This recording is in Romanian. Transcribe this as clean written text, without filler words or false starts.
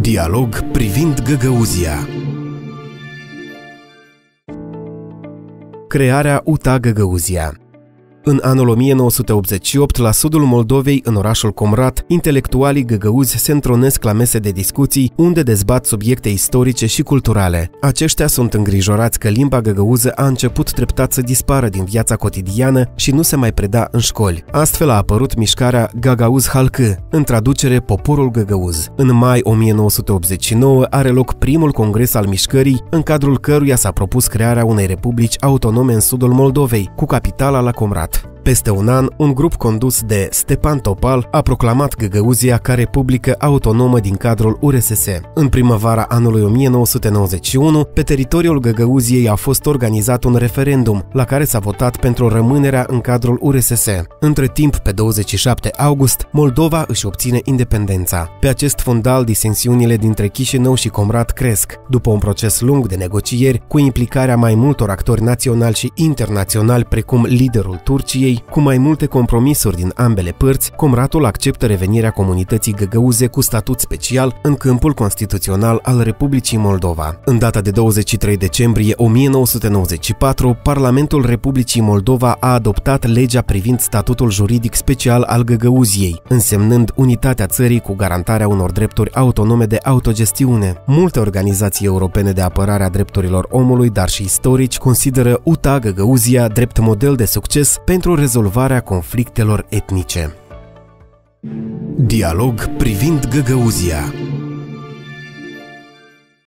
Dialog privind Găgăuzia. Crearea UTA Găgăuzia. În anul 1988, la sudul Moldovei, în orașul Comrat, intelectualii găgăuzi se întrunesc la mese de discuții unde dezbat subiecte istorice și culturale. Aceștia sunt îngrijorați că limba găgăuză a început treptat să dispară din viața cotidiană și nu se mai preda în școli. Astfel a apărut mișcarea Gagauz Halkı, în traducere Poporul Găgăuz. În mai 1989 are loc primul congres al mișcării, în cadrul căruia s-a propus crearea unei republici autonome în sudul Moldovei, cu capitala la Comrat. Peste un an, un grup condus de Stepan Topal a proclamat Găgăuzia ca republică autonomă din cadrul URSS. În primăvara anului 1991, pe teritoriul Găgăuziei a fost organizat un referendum, la care s-a votat pentru rămânerea în cadrul URSS. Între timp, pe 27 august, Moldova își obține independența. Pe acest fundal, disensiunile dintre Chișinău și Comrat cresc. După un proces lung de negocieri, cu implicarea mai multor actori naționali și internaționali, precum liderul Turciei, cu mai multe compromisuri din ambele părți, Comratul acceptă revenirea comunității găgăuze cu statut special în câmpul constituțional al Republicii Moldova. În data de 23 decembrie 1994, Parlamentul Republicii Moldova a adoptat legea privind statutul juridic special al Găgăuziei, însemnând unitatea țării cu garantarea unor drepturi autonome de autogestiune. Multe organizații europene de apărare a drepturilor omului, dar și istorici, consideră UTA Găgăuzia drept model de succes pentru rezolvarea conflictelor etnice. Dialog privind Găgăuzia.